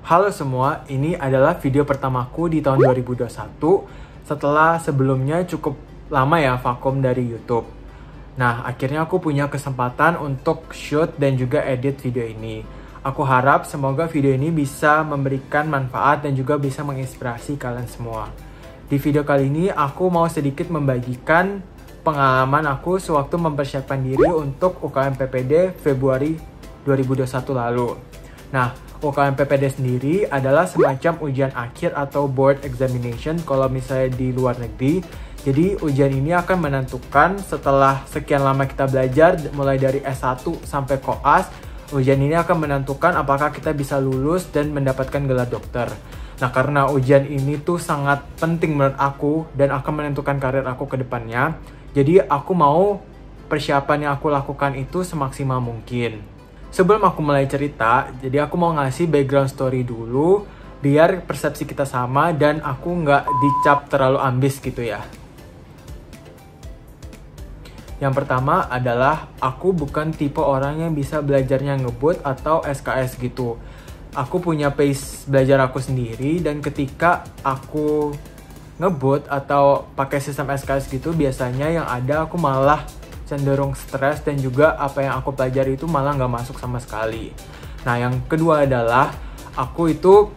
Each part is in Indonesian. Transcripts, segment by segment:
Halo semua, ini adalah video pertamaku di tahun 2021 setelah sebelumnya cukup lama ya vakum dari YouTube. Nah, akhirnya aku punya kesempatan untuk shoot dan juga edit video ini. Aku harap semoga video ini bisa memberikan manfaat dan juga bisa menginspirasi kalian semua. Di video kali ini aku mau sedikit membagikan pengalaman aku sewaktu mempersiapkan diri untuk UKM PPD Februari 2021 lalu. Nah, UKM PPD sendiri adalah semacam ujian akhir atau board examination kalau misalnya di luar negeri. Jadi ujian ini akan menentukan setelah sekian lama kita belajar mulai dari S1 sampai koas, ujian ini akan menentukan apakah kita bisa lulus dan mendapatkan gelar dokter. Nah, karena ujian ini tuh sangat penting menurut aku dan akan menentukan karir aku ke depannya, jadi aku mau persiapan yang aku lakukan itu semaksimal mungkin. Sebelum aku mulai cerita, jadi aku mau ngasih background story dulu biar persepsi kita sama dan aku nggak dicap terlalu ambis gitu ya. Yang pertama adalah aku bukan tipe orang yang bisa belajarnya ngebut atau SKS gitu. Aku punya pace belajar aku sendiri dan ketika aku ngebut atau pakai sistem SKS gitu biasanya yang ada aku malah cenderung stres dan juga apa yang aku pelajari itu malah nggak masuk sama sekali. Nah, yang kedua adalah aku itu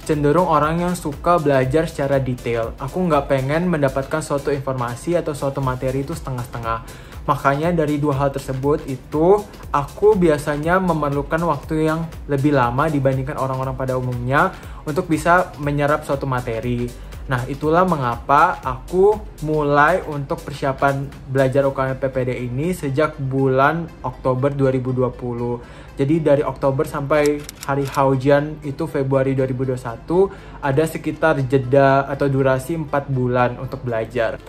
cenderung orang yang suka belajar secara detail. Aku nggak pengen mendapatkan suatu informasi atau suatu materi itu setengah-setengah. Makanya dari dua hal tersebut itu aku biasanya memerlukan waktu yang lebih lama dibandingkan orang-orang pada umumnya untuk bisa menyerap suatu materi. Nah, itulah mengapa aku mulai untuk persiapan belajar UKM PPD ini sejak bulan Oktober 2020. Jadi dari Oktober sampai hari ujian itu Februari 2021 ada sekitar jeda atau durasi 4 bulan untuk belajar.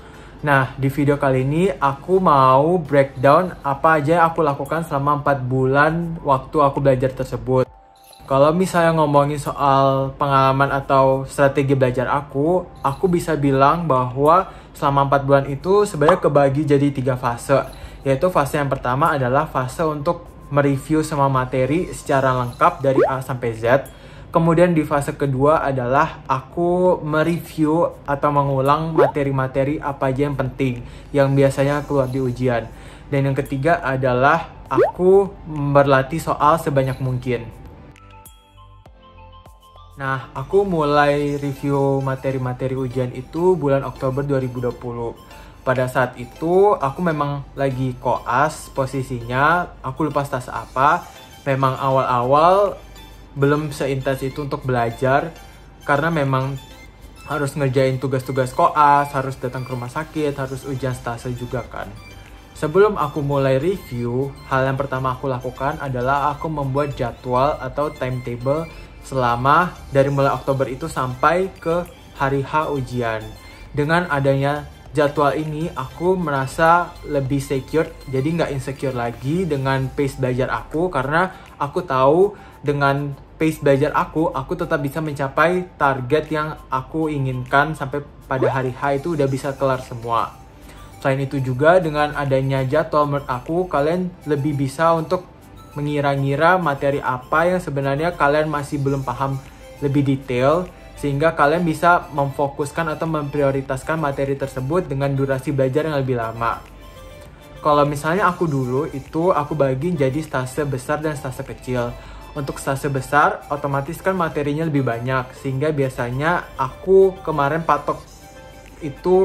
Nah, di video kali ini aku mau breakdown apa aja yang aku lakukan selama 4 bulan waktu aku belajar tersebut. Kalau misalnya ngomongin soal pengalaman atau strategi belajar aku bisa bilang bahwa selama 4 bulan itu sebenarnya kebagi jadi 3 fase. Yaitu fase yang pertama adalah fase untuk mereview semua materi secara lengkap dari A sampai Z. Kemudian di fase kedua adalah aku mereview atau mengulang materi-materi apa aja yang penting yang biasanya keluar di ujian. Dan yang ketiga adalah aku berlatih soal sebanyak mungkin. Nah, aku mulai review materi-materi ujian itu bulan Oktober 2020. Pada saat itu, aku memang lagi koas posisinya, aku lupa stase apa. Memang awal-awal belum seintens itu untuk belajar, karena memang harus ngerjain tugas-tugas koas, harus datang ke rumah sakit, harus ujian stase juga kan. Sebelum aku mulai review, hal yang pertama aku lakukan adalah aku membuat jadwal atau timetable selama dari mulai Oktober itu sampai ke hari H ujian. Dengan adanya jadwal ini, aku merasa lebih secure, jadi nggak insecure lagi dengan pace belajar aku, karena aku tahu dengan pace belajar aku tetap bisa mencapai target yang aku inginkan sampai pada hari H itu udah bisa kelar semua. Selain itu juga dengan adanya jadwal, menurut aku kalian lebih bisa untuk mengira-ngira materi apa yang sebenarnya kalian masih belum paham lebih detail, sehingga kalian bisa memfokuskan atau memprioritaskan materi tersebut dengan durasi belajar yang lebih lama. Kalau misalnya aku dulu itu aku bagi jadi stase besar dan stase kecil. Untuk stase besar otomatis kan materinya lebih banyak, sehingga biasanya aku kemarin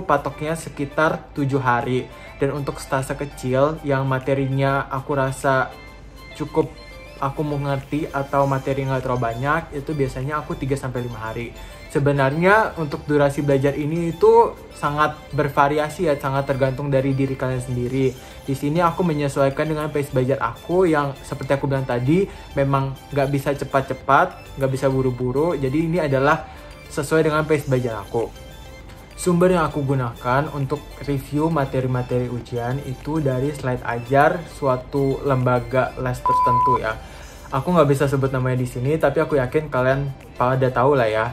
patoknya sekitar 7 hari. Dan untuk stase kecil yang materinya aku rasa cukup aku mengerti atau materi nggak terlalu banyak, itu biasanya aku 3-5 hari. Sebenarnya untuk durasi belajar ini itu sangat bervariasi ya, sangat tergantung dari diri kalian sendiri. Di sini aku menyesuaikan dengan pace belajar aku yang seperti aku bilang tadi, memang nggak bisa cepat-cepat, nggak bisa buru-buru. Jadi ini adalah sesuai dengan pace belajar aku. Sumber yang aku gunakan untuk review materi-materi ujian itu dari slide ajar suatu lembaga les tertentu ya. Aku nggak bisa sebut namanya di sini, tapi aku yakin kalian pada tahu lah ya.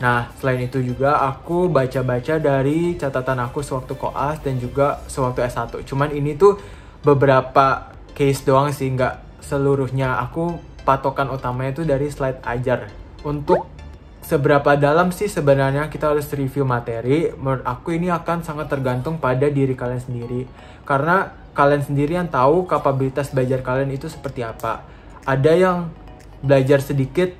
Nah, selain itu juga aku baca-baca dari catatan aku sewaktu koas dan juga sewaktu S1. Cuman ini tuh beberapa case doang sih, nggak seluruhnya. Aku patokan utamanya itu dari slide ajar untuk seberapa dalam sih sebenarnya kita harus review materi, menurut aku ini akan sangat tergantung pada diri kalian sendiri. Karena kalian sendiri yang tahu kapabilitas belajar kalian itu seperti apa. Ada yang belajar sedikit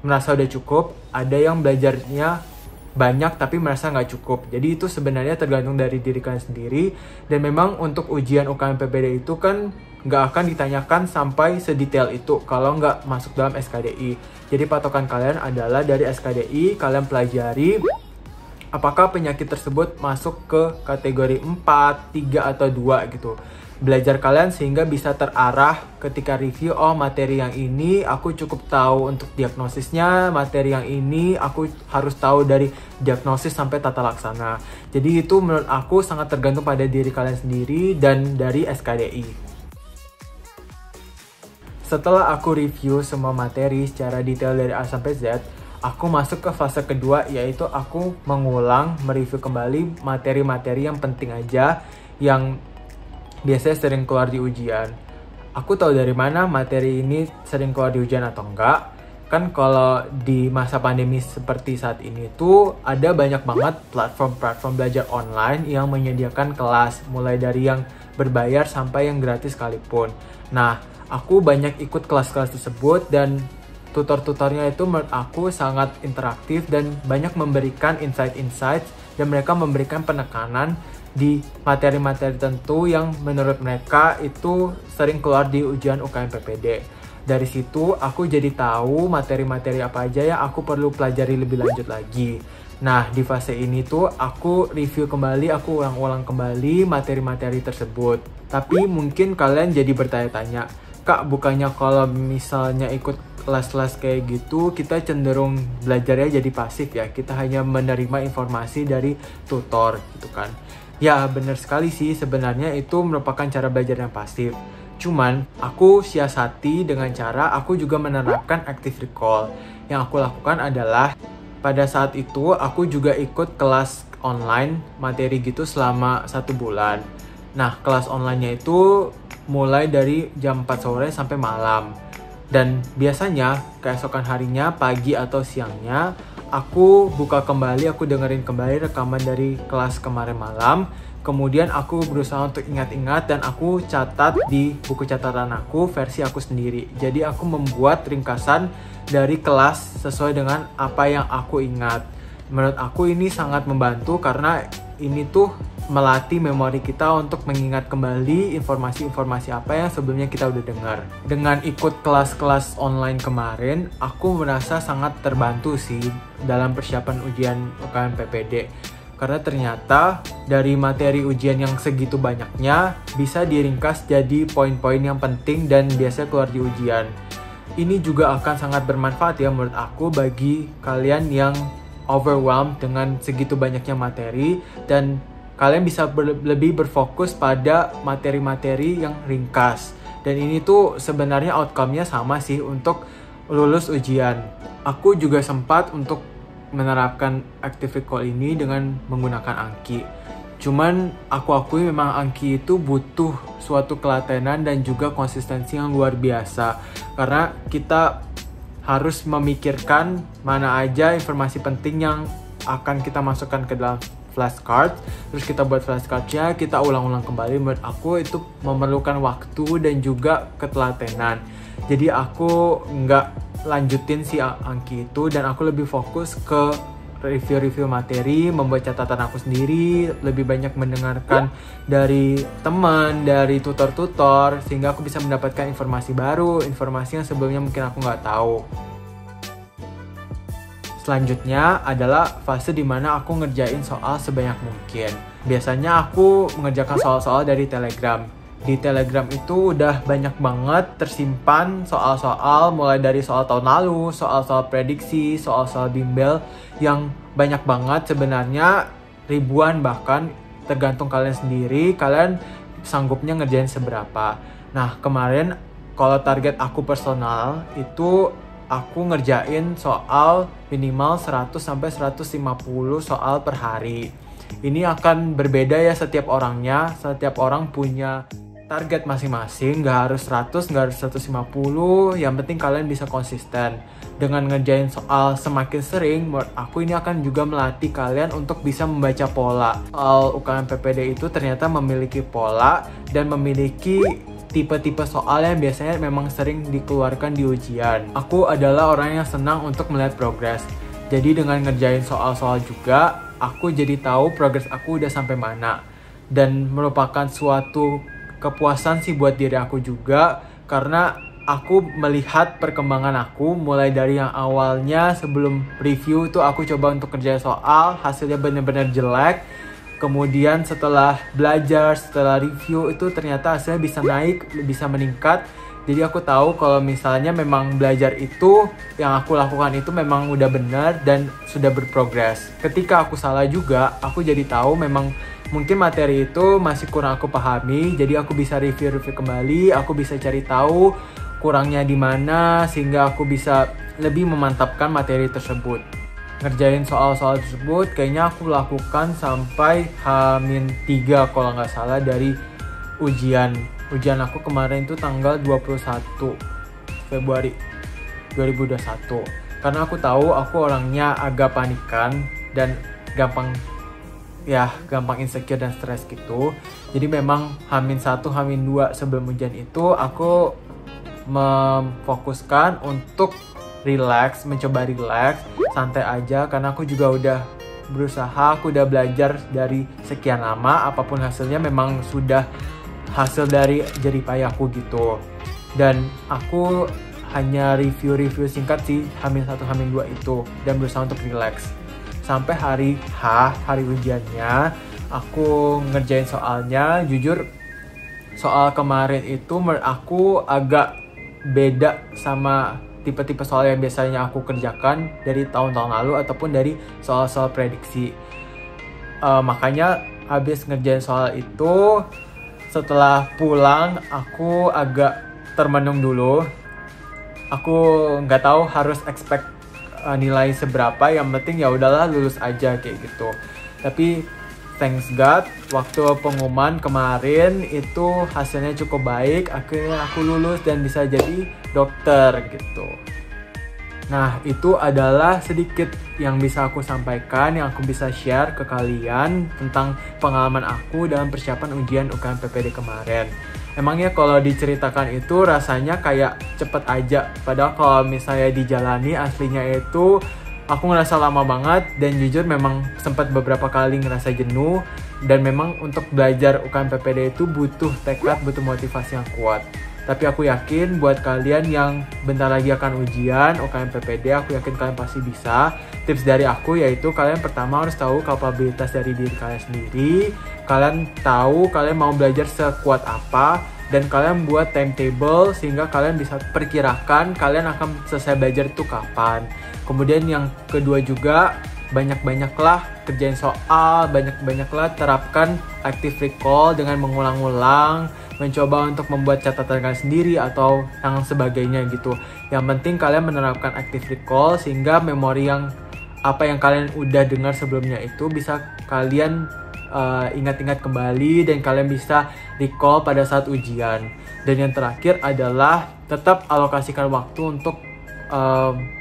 merasa udah cukup, ada yang belajarnya banyak tapi merasa nggak cukup. Jadi itu sebenarnya tergantung dari diri kalian sendiri. Dan memang untuk ujian UKM PPD itu kan nggak akan ditanyakan sampai sedetail itu kalau nggak masuk dalam SKDI. Jadi patokan kalian adalah dari SKDI, kalian pelajari apakah penyakit tersebut masuk ke kategori 4, 3, atau 2 gitu. Belajar kalian sehingga bisa terarah ketika review, oh materi yang ini aku cukup tahu untuk diagnosisnya, materi yang ini aku harus tahu dari diagnosis sampai tata laksana. Jadi itu menurut aku sangat tergantung pada diri kalian sendiri dan dari SKDI. Setelah aku review semua materi secara detail dari A sampai Z, aku masuk ke fase kedua, yaitu aku mengulang, mereview kembali materi-materi yang penting aja, yang biasanya sering keluar di ujian. Aku tahu dari mana materi ini sering keluar di ujian atau enggak. Kan kalau di masa pandemi seperti saat ini tuh ada banyak banget platform-platform belajar online yang menyediakan kelas, mulai dari yang berbayar sampai yang gratis sekalipun. Nah, aku banyak ikut kelas-kelas tersebut dan tutor-tutornya itu menurut aku sangat interaktif dan banyak memberikan insight-insight dan mereka memberikan penekanan di materi-materi tertentu yang menurut mereka itu sering keluar di ujian UKM PPD. Dari situ aku jadi tahu materi-materi apa aja yang aku perlu pelajari lebih lanjut lagi. Nah, di fase ini tuh aku review kembali, aku ulang-ulang kembali materi-materi tersebut. Tapi mungkin kalian jadi bertanya-tanya, Kak, bukannya kalau misalnya ikut kelas-kelas kayak gitu, kita cenderung belajarnya jadi pasif ya? Kita hanya menerima informasi dari tutor gitu kan. Ya, benar sekali sih, sebenarnya itu merupakan cara belajar yang pasif. Cuman, aku siasati dengan cara aku juga menerapkan active recall. Yang aku lakukan adalah, pada saat itu aku juga ikut kelas online materi gitu selama 1 bulan. Nah, kelas online-nya itu mulai dari jam 4 sore sampai malam. Dan biasanya keesokan harinya, pagi atau siangnya, aku buka kembali, aku dengerin kembali rekaman dari kelas kemarin malam. Kemudian aku berusaha untuk ingat-ingat dan aku catat di buku catatan aku versi aku sendiri. Jadi aku membuat ringkasan dari kelas sesuai dengan apa yang aku ingat. Menurut aku ini sangat membantu karena ini tuh melatih memori kita untuk mengingat kembali informasi-informasi apa yang sebelumnya kita udah dengar. Dengan ikut kelas-kelas online kemarin, aku merasa sangat terbantu sih dalam persiapan ujian UKM PPD. Karena ternyata dari materi ujian yang segitu banyaknya bisa diringkas jadi poin-poin yang penting dan biasa keluar di ujian. Ini juga akan sangat bermanfaat ya menurut aku bagi kalian yang overwhelmed dengan segitu banyaknya materi dan kalian bisa lebih berfokus pada materi-materi yang ringkas. Dan ini tuh sebenarnya outcome-nya sama sih untuk lulus ujian. Aku juga sempat untuk menerapkan active recall ini dengan menggunakan Anki. Cuman aku akui memang Anki itu butuh suatu ketelatenan dan juga konsistensi yang luar biasa. Karena kita harus memikirkan mana aja informasi penting yang akan kita masukkan ke dalam flashcard. Terus kita buat flashcardnya, kita ulang-ulang kembali. Menurut aku itu memerlukan waktu dan juga ketelatenan. Jadi aku nggak lanjutin si Anki itu dan aku lebih fokus ke review-review materi, membuat catatan aku sendiri, lebih banyak mendengarkan dari teman, dari tutor-tutor, sehingga aku bisa mendapatkan informasi baru, informasi yang sebelumnya mungkin aku nggak tahu. Selanjutnya adalah fase dimana aku ngerjain soal sebanyak mungkin. Biasanya aku mengerjakan soal-soal dari Telegram. Di Telegram itu udah banyak banget tersimpan soal-soal mulai dari soal tahun lalu, soal-soal prediksi, soal-soal bimbel yang banyak banget sebenarnya, ribuan bahkan, tergantung kalian sendiri, kalian sanggupnya ngerjain seberapa. Nah, kemarin kalau target aku personal itu aku ngerjain soal minimal 100-150 soal per hari. Ini akan berbeda ya setiap orangnya, setiap orang punya target masing-masing, nggak harus 100, nggak harus 150, yang penting kalian bisa konsisten. Dengan ngerjain soal semakin sering, menurut aku ini akan juga melatih kalian untuk bisa membaca pola. Soal UKM PPD itu ternyata memiliki pola dan memiliki tipe-tipe soal yang biasanya memang sering dikeluarkan di ujian. Aku adalah orang yang senang untuk melihat progres. Jadi dengan ngerjain soal-soal juga, aku jadi tahu progres aku udah sampai mana. Dan merupakan suatu kepuasan sih buat diri aku juga, karena aku melihat perkembangan aku mulai dari yang awalnya sebelum review tuh aku coba untuk kerja soal, hasilnya bener-bener jelek. Kemudian setelah belajar, setelah review itu ternyata hasilnya bisa naik, bisa meningkat. Jadi aku tahu kalau misalnya memang belajar itu, yang aku lakukan itu memang udah benar dan sudah berprogres. Ketika aku salah juga, aku jadi tahu memang mungkin materi itu masih kurang aku pahami. Jadi aku bisa review kembali, aku bisa cari tahu kurangnya di mana sehingga aku bisa lebih memantapkan materi tersebut. Ngerjain soal-soal tersebut kayaknya aku lakukan sampai H-3 kalau nggak salah dari ujian. Ujian aku kemarin itu tanggal 21 Februari 2021. Karena aku tahu aku orangnya agak panikan dan gampang insecure dan stres gitu. Jadi memang H-1, H-2 sebelum ujian itu aku memfokuskan untuk relax, mencoba relax, santai aja, karena aku juga udah berusaha, aku udah belajar dari sekian lama, apapun hasilnya memang sudah hasil dari jerih payahku gitu. Dan aku hanya review singkat sih H-1, H-2 itu, dan berusaha untuk relax. Sampai hari H, hari ujiannya, aku ngerjain soalnya. Jujur, soal kemarin itu menurut aku agak beda sama tipe-tipe soal yang biasanya aku kerjakan dari tahun-tahun lalu ataupun dari soal-soal prediksi. Makanya habis ngerjain soal itu, setelah pulang aku agak termenung dulu. Aku nggak tahu harus expect nilai seberapa, yang penting ya udahlah lulus aja kayak gitu. Tapi thanks God, waktu pengumuman kemarin itu hasilnya cukup baik. Akhirnya aku lulus dan bisa jadi dokter gitu. Nah, itu adalah sedikit yang bisa aku sampaikan, yang aku bisa share ke kalian tentang pengalaman aku dalam persiapan ujian UKM PPD kemarin. Emangnya kalau diceritakan itu rasanya kayak cepet aja. Padahal kalau misalnya dijalani aslinya itu aku ngerasa lama banget, dan jujur memang sempat beberapa kali ngerasa jenuh. Dan memang untuk belajar UKM PPD itu butuh tekad, butuh motivasi yang kuat. Tapi aku yakin buat kalian yang bentar lagi akan ujian UKM PPD, aku yakin kalian pasti bisa. Tips dari aku yaitu kalian pertama harus tahu kapabilitas dari diri kalian sendiri. Kalian tahu kalian mau belajar sekuat apa, dan kalian buat timetable sehingga kalian bisa perkirakan kalian akan selesai belajar itu kapan. Kemudian yang kedua juga, banyak-banyaklah kerjain soal, banyak-banyaklah terapkan active recall dengan mengulang-ulang, mencoba untuk membuat catatan kalian sendiri atau yang sebagainya gitu. Yang penting kalian menerapkan active recall sehingga memori yang apa yang kalian udah dengar sebelumnya itu bisa kalian ingat-ingat kembali dan kalian bisa recall pada saat ujian. Dan yang terakhir adalah tetap alokasikan waktu untuk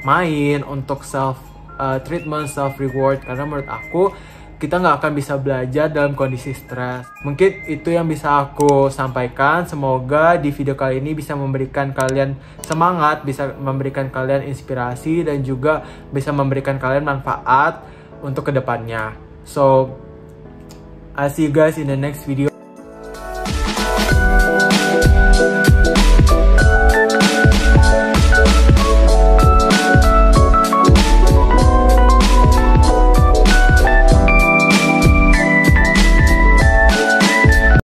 main, untuk self treatment, self reward, karena menurut aku kita nggak akan bisa belajar dalam kondisi stres. Mungkin itu yang bisa aku sampaikan. Semoga di video kali ini bisa memberikan kalian semangat, bisa memberikan kalian inspirasi, dan juga bisa memberikan kalian manfaat untuk kedepannya. So, I'll see you guys in the next video.